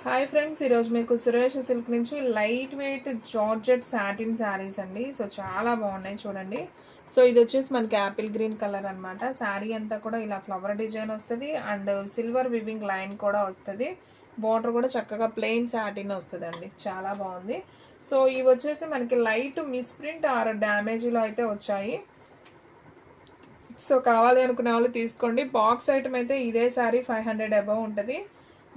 Hi friends, ఈరోజు మీకు Suresh silk నుంచి light weight georgette satin saris అండి. సో చాలా బాగున్నాయి చూడండి. సో ఇది వచ్చేసి మనకి యాపిల్ గ్రీన్ కలర్ అనమాట. శారీ అంతా కూడా ఇలా ఫ్లవర్ డిజైన్ వస్తుంది అండ్ సిల్వర్ వివింగ్ లైన్ కూడా వస్తుంది. బార్డర్ కూడా చక్కగా ప్లెయిన్ సాటిన్ వస్తుంది అండి, చాలా బాగుంది. సో ఇవి వచ్చేసి మనకి లైట్ మిస్ప్రింట్ ఆర్ డ్యామేజ్లో అయితే వచ్చాయి. సో కావాలి అనుకునే వాళ్ళు తీసుకోండి. బాక్స్ ఐటమ్ అయితే ఇదే శారీ 500 అబవ్ ఉంటుంది.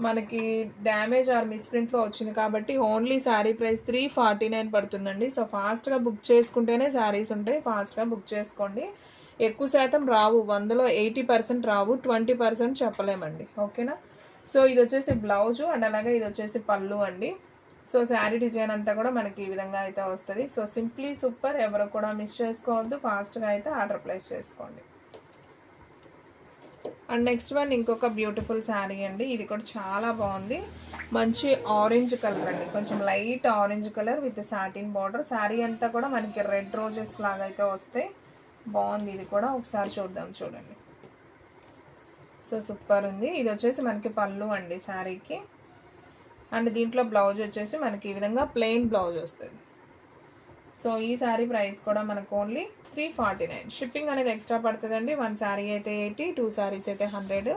మనకి డ్యామేజ్ ఆర్ మిస్ప్రింట్లో వచ్చింది కాబట్టి ఓన్లీ శారీ ప్రైస్ 349 పడుతుందండి. సో ఫాస్ట్గా బుక్ చేసుకుంటేనే శారీస్ ఉంటాయి, ఫాస్ట్గా బుక్ చేసుకోండి. ఎక్కువ శాతం రావు, 100లో 80% రావు, 20% చెప్పలేమండి. ఓకేనా. సో ఇది వచ్చేసి బ్లౌజు అండ్ అలాగే ఇది వచ్చేసి పళ్ళు అండి. సో శారీ డిజైన్ అంతా కూడా మనకి ఈ విధంగా అయితే వస్తుంది. సో సింప్లీ సూపర్, ఎవరు కూడా మిస్ చేసుకోవద్దు, ఫాస్ట్గా అయితే ఆర్డర్ ప్లేస్ చేసుకోండి. అండ్ నెక్స్ట్ వన్ ఇంకొక బ్యూటిఫుల్ శారీ అండి. ఇది కూడా చాలా బాగుంది, మంచి ఆరెంజ్ కలర్ అండి, కొంచెం light orange colour with satin border. Sari అంతా కూడా మనకి రెడ్ రోజెస్ లాగా అయితే వస్తాయి. బాగుంది, ఇది కూడా ఒకసారి చూద్దాం చూడండి. సో సూపర్ ఉంది. ఇది వచ్చేసి మనకి పళ్ళు అండి శారీకి. అండ్ దీంట్లో బ్లౌజ్ వచ్చేసి మనకి ఈ విధంగా ప్లెయిన్ బ్లౌజ్ వస్తుంది. సో ఈ శారీ ప్రైస్ కూడా మనకు ఓన్లీ 349. షిప్పింగ్ అనేది ఎక్స్ట్రా పడుతుందండి. 1 శారీ అయితే 80, 2 శారీస్ అయితే 100.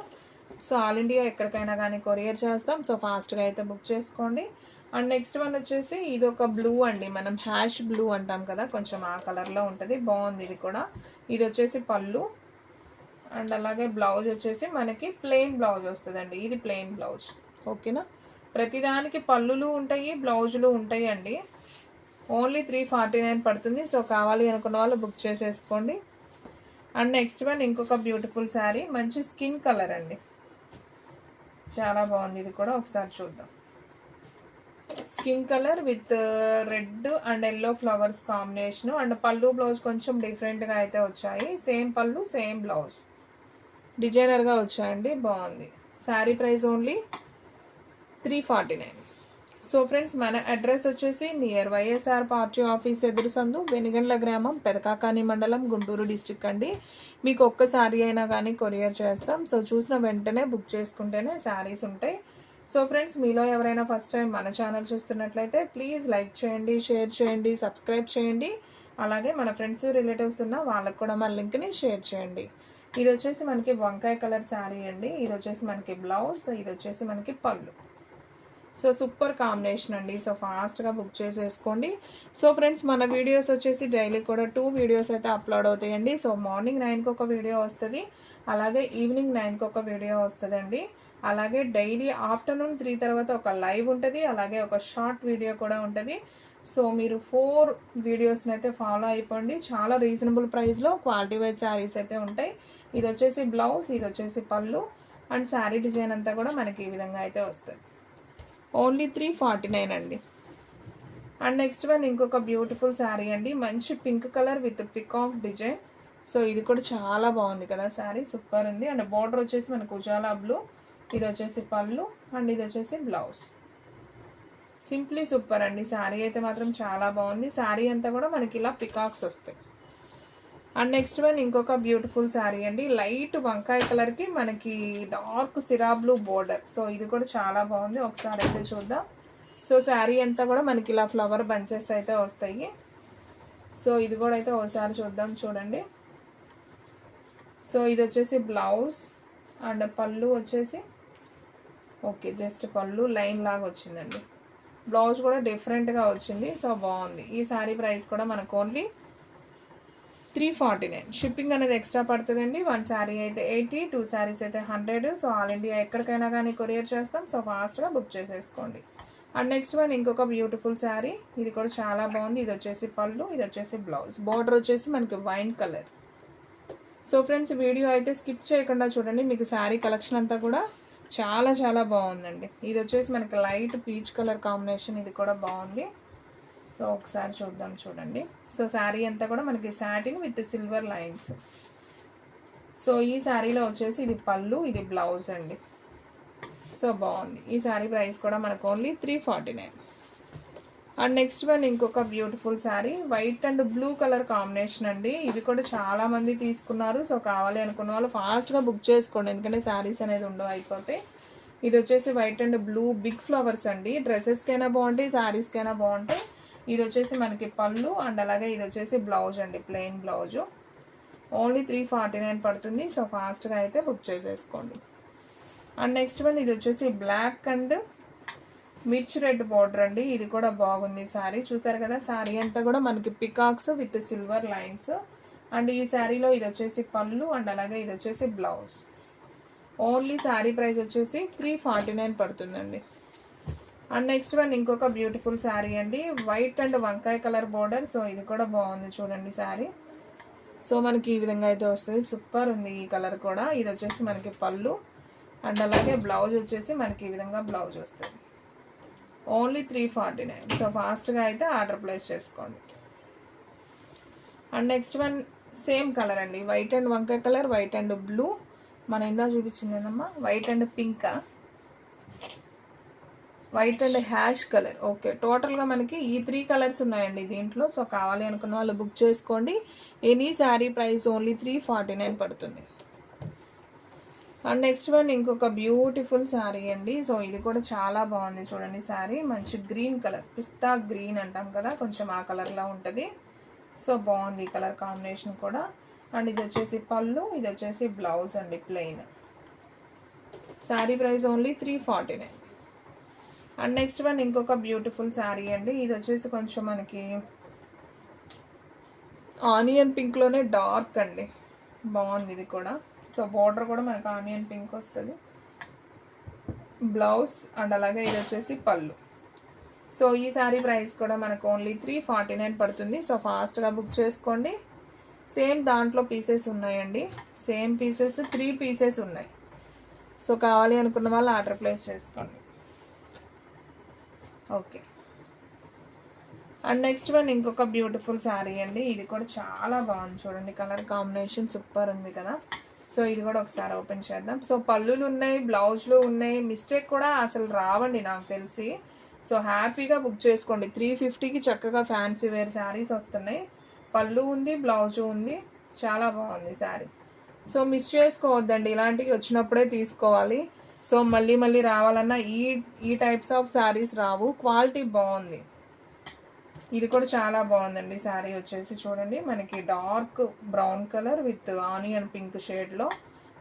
సో ఆల్ ఇండియా ఎక్కడికైనా కానీ కొరియర్ చేస్తాం. సో ఫాస్ట్గా అయితే బుక్ చేసుకోండి. అండ్ నెక్స్ట్ వన్ వచ్చేసి ఇది ఒక బ్లూ అండి, మనం హ్యాష్ బ్లూ అంటాం కదా, కొంచెం ఆ కలర్లో ఉంటుంది. బాగుంది ఇది కూడా. ఇది వచ్చేసి పళ్ళు అండ్ అలాగే బ్లౌజ్ వచ్చేసి మనకి ప్లెయిన్ బ్లౌజ్ వస్తుందండి. ఇది ప్లెయిన్ బ్లౌజ్. ఓకేనా. ప్రతిదానికి పళ్ళులు ఉంటాయి, బ్లౌజులు ఉంటాయి అండి. ఓన్లీ 349 పడుతుంది. సో కావాలి అనుకున్న వాళ్ళు బుక్ చేసేసుకోండి. అండ్ నెక్స్ట్ వన్ ఇంకొక బ్యూటిఫుల్ శారీ, మంచి స్కిన్ కలర్ అండి, చాలా బాగుంది. ఇది కూడా ఒకసారి చూద్దాం. Skin colour with red and yellow flowers combination. And పళ్ళు బ్లౌజ్ కొంచెం డిఫరెంట్గా అయితే వచ్చాయి. సేమ్ పళ్ళు సేమ్ బ్లౌజ్, డిజైనర్గా వచ్చాయండి. బాగుంది. Sari price only 349. So friends, మన అడ్రస్ వచ్చేసి నియర్ వైఎస్ఆర్ పార్టీ ఆఫీస్ ఎదురు సందు, వెనిగండ్ల గ్రామం, పెదకాకాని మండలం, గుంటూరు డిస్టిక్ అండి. మీకు ఒక్క శారీ అయినా కానీ కొరియర్ చేస్తాం. సో చూసిన వెంటనే బుక్ చేసుకుంటేనే శారీస్ ఉంటాయి. సో ఫ్రెండ్స్, మీలో ఎవరైనా ఫస్ట్ టైం మన ఛానల్ చూస్తున్నట్లయితే ప్లీజ్ లైక్ చేయండి, షేర్ చేయండి, సబ్స్క్రైబ్ చేయండి. అలాగే మన ఫ్రెండ్స్ రిలేటివ్స్ ఉన్న వాళ్ళకు కూడా మన లింక్ని షేర్ చేయండి. ఇది వచ్చేసి మనకి వంకాయ కలర్ శారీ అండి. ఇది వచ్చేసి మనకి బ్లౌజ్, ఇది వచ్చేసి మనకి పళ్ళు. సో సూపర్ కాంబినేషన్ అండి. సో ఫాస్ట్గా బుక్ చేసేసుకోండి. సో ఫ్రెండ్స్, మన వీడియోస్ వచ్చేసి డైలీ కూడా 2 వీడియోస్ అయితే అప్లోడ్ అవుతాయండి. సో మార్నింగ్ 9కి ఒక వీడియో వస్తుంది, అలాగే ఈవినింగ్ 9కి ఒక వీడియో వస్తుందండి. అలాగే డైలీ ఆఫ్టర్నూన్ 3 తర్వాత ఒక లైవ్ ఉంటుంది, అలాగే ఒక షార్ట్ వీడియో కూడా ఉంటుంది. సో మీరు 4 వీడియోస్ని అయితే ఫాలో అయిపోండి. చాలా రీజనబుల్ ప్రైస్లో క్వాలిటీ వైజ్ శారీస్ అయితే ఉంటాయి. ఇది వచ్చేసి బ్లౌజ్, ఇది వచ్చేసి పళ్ళు అండ్ శారీ డిజైన్ అంతా కూడా మనకి ఈ విధంగా అయితే వస్తుంది. ఓన్లీ 349 అండి. అండ్ నెక్స్ట్ వన్ ఇంకొక బ్యూటిఫుల్ శారీ అండి, మంచి pink colour with peacock design. So ఇది కూడా చాలా బాగుంది కదా శారీ, సూపర్ ఉంది. అండ్ బార్డర్ వచ్చేసి మనకు ఉజాలా బ్లూ, ఇది వచ్చేసి పళ్ళు అండ్ ఇది వచ్చేసి బ్లౌజ్. సింప్లీ సూపర్ అండి. శారీ అయితే మాత్రం చాలా బాగుంది. శారీ అంతా కూడా మనకి ఇలా పికాక్స్ వస్తాయి. అండ్ నెక్స్ట్ వన్ ఇంకొక బ్యూటిఫుల్ శారీ అండి, లైట్ వంకాయ కలర్కి మనకి డార్క్ సిరా బ్లూ బోర్డర్. సో ఇది కూడా చాలా బాగుంది, ఒకసారి అయితే చూద్దాం. సో శారీ అంతా కూడా మనకి ఇలా ఫ్లవర్ బంచెస్ అయితే వస్తాయి. సో ఇది కూడా అయితే ఒకసారి చూద్దాం చూడండి. సో ఇది వచ్చేసి బ్లౌజ్ అండ్ పళ్ళు వచ్చేసి ఓకే, జస్ట్ పళ్ళు లైన్ లాగా వచ్చిందండి. బ్లౌజ్ కూడా డిఫరెంట్గా వచ్చింది. సో బాగుంది. ఈ శారీ ప్రైస్ కూడా మనకు ఓన్లీ 349. షిప్పింగ్ అనేది ఎక్స్ట్రా పడుతుందండి. 1 శారీ అయితే 80, 2 శారీస్ అయితే 100. సో ఆల్ ఇండియా ఎక్కడికైనా కానీ కొరియర్ చేస్తాం. సో ఫాస్ట్గా బుక్ చేసేసుకోండి. అండ్ నెక్స్ట్ వన్ ఇంకొక బ్యూటిఫుల్ శారీ, ఇది కూడా చాలా బాగుంది. ఇది వచ్చేసి పళ్ళు, ఇది వచ్చేసి బ్లౌజ్. బార్డర్ వచ్చేసి మనకి wine colour. So friends, video అయితే స్కిప్ చేయకుండా చూడండి, మీకు శారీ కలెక్షన్ అంతా కూడా చాలా చాలా బాగుందండి. ఇది వచ్చేసి మనకి లైట్ పీచ్ కలర్ కాంబినేషన్, ఇది కూడా బాగుంది. సో ఒకసారి చూద్దాం చూడండి. సో శారీ అంతా కూడా మనకి satin with silver lines. So ఈ శారీలో వచ్చేసి ఇది పళ్ళు, ఇది బ్లౌజ్ అండి. సో బాగుంది. ఈ శారీ ప్రైస్ కూడా మనకు ఓన్లీ 349. అండ్ నెక్స్ట్ వన్ ఇంకొక beautiful sari, white and blue colour combination అండి. ఇవి కూడా చాలామంది తీసుకున్నారు. సో కావాలి అనుకున్న వాళ్ళు ఫాస్ట్గా బుక్ చేసుకోండి, ఎందుకంటే శారీస్ అనేది ఉండవు, అయిపోతాయి. ఇది వచ్చేసి white and blue big flowers అండి. డ్రెస్సెస్కైనా బాగుంటాయి, శారీస్కైనా బాగుంటాయి. ఇది వచ్చేసి మనకి పళ్ళు అండ్ అలాగే ఇది వచ్చేసి బ్లౌజ్ అండి, ప్లెయిన్ బ్లౌజు. ఓన్లీ 349 పడుతుంది. సో ఫాస్ట్గా అయితే బుక్ చేసేసుకోండి. అండ్ నెక్స్ట్ వన్ ఇది వచ్చేసి బ్లాక్ అండ్ మిర్చ్ రెడ్ బార్డర్ అండి. ఇది కూడా బాగుంది శారీ. చూసారు కదా, శారీ అంతా కూడా మనకి peacocks with silver lines. And ఈ శారీలో ఇది వచ్చేసి పళ్ళు అండ్ అలాగే ఇది వచ్చేసి బ్లౌజ్. ఓన్లీ శారీ ప్రైస్ వచ్చేసి 349 పడుతుందండి. అండ్ నెక్స్ట్ వన్ ఇంకొక బ్యూటిఫుల్ శారీ అండి, వైట్ అండ్ వంకాయ కలర్ బార్డర్. సో ఇది కూడా బాగుంది చూడండి శారీ. సో మనకి ఈ విధంగా అయితే వస్తుంది. సూపర్ ఉంది ఈ కలర్ కూడా. ఇది వచ్చేసి మనకి పళ్ళు అండ్ అలాగే బ్లౌజ్ వచ్చేసి మనకి ఈ విధంగా బ్లౌజ్ వస్తుంది. ఓన్లీ 349. సో ఫాస్ట్గా అయితే ఆర్డర్ ప్లేస్ చేసుకోండి. And next one same colour అండి, వైట్ అండ్ వంకాయ కలర్, వైట్ అండ్ బ్లూ. మన ఇందా చూపించిందేనమ్మా వైట్ అండ్ పింకా, white and ash colour. Okay, టోటల్గా మనకి ఈ 3 కలర్స్ ఉన్నాయండి దీంట్లో. సో కావాలి అనుకున్న వాళ్ళు బుక్ చేసుకోండి. ఎనీ శారీ ప్రైస్ ఓన్లీ 349 పడుతుంది. అండ్ నెక్స్ట్ వన్ ఇంకొక బ్యూటిఫుల్ శారీ అండి. సో ఇది కూడా చాలా బాగుంది చూడండి శారీ. మంచి గ్రీన్ కలర్, పిస్తా గ్రీన్ అంటాం కదా, కొంచెం ఆ కలర్లో ఉంటుంది. సో బాగుంది ఈ కలర్ కాంబినేషన్ కూడా. అండ్ ఇది వచ్చేసి పళ్ళు, ఇది వచ్చేసి బ్లౌజ్ అండి plain. Sari price only 349. And next one ఇంకొక బ్యూటిఫుల్ శారీ అండి. ఇది వచ్చేసి కొంచెం మనకి ఆనియన్ పింక్లోనే డార్క్ అండి, బాగుంది ఇది కూడా. సో బార్డర్ కూడా మనకి ఆనియన్ పింక్ వస్తుంది, బ్లౌజ్ అండ్ అలాగే ఇది వచ్చేసి పళ్ళు. సో ఈ శారీ ప్రైస్ కూడా మనకు ఓన్లీ 349 పడుతుంది. సో ఫాస్ట్గా బుక్ చేసుకోండి. సేమ్ దాంట్లో పీసెస్ ఉన్నాయండి, సేమ్ పీసెస్ 3 పీసెస్ ఉన్నాయి. సో కావాలి అనుకున్న వాళ్ళు ఆర్డర్ ప్లేస్ చేసుకోండి. ఓకే. అండ్ నెక్స్ట్ వన్ ఇంకొక బ్యూటిఫుల్ శారీ అండి. ఇది కూడా చాలా బాగుంది చూడండి, కలర్ కాంబినేషన్ సూపర్ ఉంది కదా. సో ఇది కూడా ఒకసారి ఓపెన్ చేద్దాం. సో పళ్ళులు ఉన్నాయి, బ్లౌజ్లు ఉన్నాయి, మిస్టేక్ కూడా అసలు రావండి నాకు తెలిసి. సో హ్యాపీగా బుక్ చేసుకోండి. 350కి చక్కగా ఫ్యాన్సీ వేర్ శారీస్ వస్తున్నాయి. పళ్ళు ఉంది, బ్లౌజు ఉంది, చాలా బాగుంది శారీ. సో మిస్ చేసుకోవద్దండి, ఇలాంటివి వచ్చినప్పుడే తీసుకోవాలి. సో మళ్ళీ మళ్ళీ రావాలన్నా ఈ types of saris Rao. Quality బాగుంది. ఇది కూడా చాలా బాగుందండి శారీ వచ్చేసి చూడండి, మనకి dark brown colour with onion pink షేడ్లో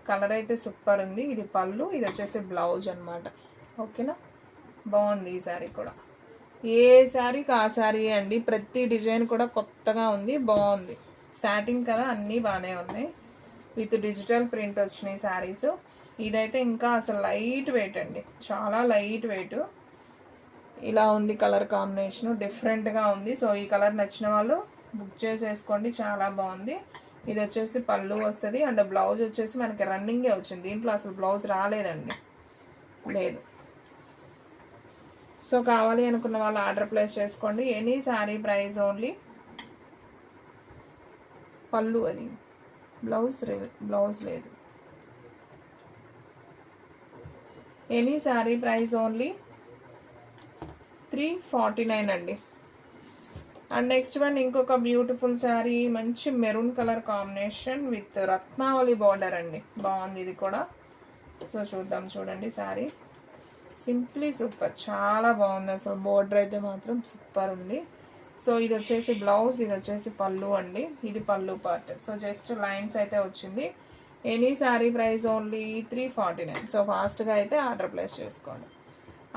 కలర్ అయితే సూపర్ ఉంది. ఇది పళ్ళు, ఇది వచ్చేసి బ్లౌజ్ అనమాట. ఓకేనా, బాగుంది ఈ శారీ కూడా. ఏ శారీకి ఆ శారీ అండి, ప్రతి డిజైన్ కూడా కొత్తగా ఉంది, బాగుంది. సాటిన్ కదా, అన్నీ బాగానే ఉన్నాయి. విత్ డిజిటల్ ప్రింట్ వచ్చినాయి శారీస్. ఇదైతే ఇంకా అసలు లైట్ వెయిట్ అండి, చాలా లైట్ వెయిట్. ఇలా ఉంది కలర్ కాంబినేషన్, డిఫరెంట్గా ఉంది. సో ఈ కలర్ నచ్చిన వాళ్ళు బుక్ చేసేసుకోండి, చాలా బాగుంది. ఇది వచ్చేసి పళ్ళు వస్తుంది అండ్ బ్లౌజ్ వచ్చేసి మనకి రన్నింగే వచ్చింది, దీంట్లో అసలు బ్లౌజ్ రాలేదండి, లేదు. సో కావాలి అనుకున్న వాళ్ళు ఆర్డర్ ప్లేస్ చేసుకోండి. ఎనీ శారీ ప్రైస్ ఓన్లీ, పళ్ళు అది, బ్లౌజ్ లేదు. ఎనీ శారీ ప్రైస్ ఓన్లీ 349 అండి. అండ్ నెక్స్ట్ వన్ ఇంకొక బ్యూటిఫుల్ శారీ, మంచి maroon colour combination with Ratnavali border అండి, బాగుంది ఇది కూడా. సో చూద్దాం చూడండి శారీ, సింప్లీ సూపర్, చాలా బాగుంది అసలు. బార్డర్ అయితే మాత్రం సూపర్ ఉంది. సో ఇది వచ్చేసి బ్లౌజ్, ఇది వచ్చేసి పళ్ళు అండి, ఇది పళ్ళు పార్ట్. సో జస్ట్ లైన్స్ అయితే వచ్చింది. Any sari price only 349. So ఫాస్ట్గా అయితే ఆర్డర్ ప్లేస్ చేసుకోండి.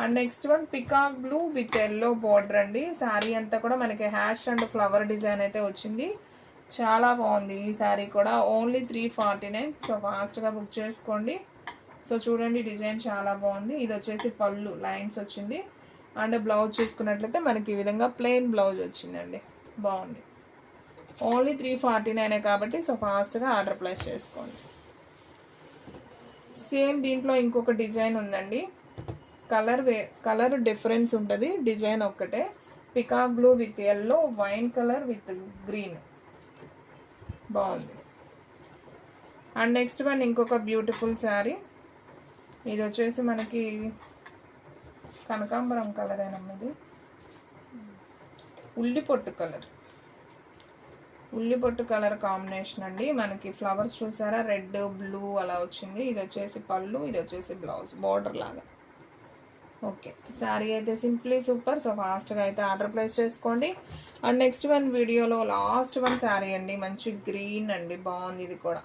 And next one peacock blue with yellow border అండి. శారీ అంతా కూడా మనకి హ్యాష్ అండ్ ఫ్లవర్ డిజైన్ అయితే వచ్చింది, చాలా బాగుంది ఈ శారీ కూడా. ఓన్లీ 349. సో ఫాస్ట్గా బుక్ చేసుకోండి. సో చూడండి డిజైన్ చాలా బాగుంది. ఇది వచ్చేసి పళ్ళు లైన్స్ వచ్చింది అండ్ బ్లౌజ్ చూసుకున్నట్లయితే మనకి ఈ విధంగా ప్లెయిన్ బ్లౌజ్ వచ్చిందండి, బాగుంది. ఓన్లీ 349 కాబట్టి సో ఫాస్ట్గా ఆర్డర్ ప్లేస్ చేసుకోండి. సేమ్ దీంట్లో ఇంకొక డిజైన్ ఉందండి, కలర్ డిఫరెన్స్ ఉంటుంది, డిజైన్ ఒక్కటే. Peacock blue with yellow, wine colour with green, బాగుంది. అండ్ నెక్స్ట్ వన్ ఇంకొక బ్యూటిఫుల్ శారీ. ఇది వచ్చేసి మనకి కనకాంబరం కలర్ అయినది, ఉల్లి పొట్టు కలర్. ఉల్లి పొట్టు కలర్ కాంబినేషన్ అండి. మనకి ఫ్లవర్స్ చూసారా, రెడ్ బ్లూ అలా వచ్చింది. ఇది వచ్చేసి పళ్ళు, ఇది వచ్చేసి బ్లౌజ్ బార్డర్ లాగా. ఓకే, శారీ అయితే సింప్లీ సూపర్. సో ఫాస్ట్గా అయితే ఆర్డర్ ప్లేస్ చేసుకోండి. అండ్ నెక్స్ట్ వన్ వీడియోలో లాస్ట్ వన్ శారీ అండి, మంచి గ్రీన్ అండి, బాగుంది. ఇది కూడా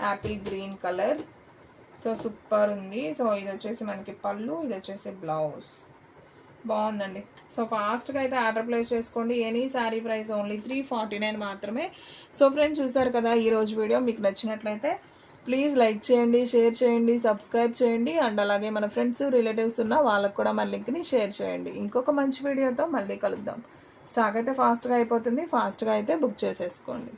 Apple green colour. So super ఉంది. సో ఇది వచ్చేసి మనకి పళ్ళు, ఇది వచ్చేసి బ్లౌజ్, బాగుందండి. సో ఫాస్ట్గా అయితే ఆర్డర్ ప్లేస్ చేసుకోండి. ఎనీ శారీ ప్రైస్ ఓన్లీ 349 మాత్రమే. సో ఫ్రెండ్స్, చూసారు కదా ఈరోజు వీడియో. మీకు నచ్చినట్లయితే ప్లీజ్ లైక్ చేయండి, షేర్ చేయండి, సబ్స్క్రైబ్ చేయండి. అండ్ అలాగే మన ఫ్రెండ్స్ రిలేటివ్స్ ఉన్న వాళ్ళకు కూడా మన లింక్ని షేర్ చేయండి. ఇంకొక మంచి వీడియోతో మళ్ళీ కలుద్దాం. స్టాక్ అయితే ఫాస్ట్గా అయిపోతుంది, ఫాస్ట్గా అయితే బుక్ చేసేసుకోండి.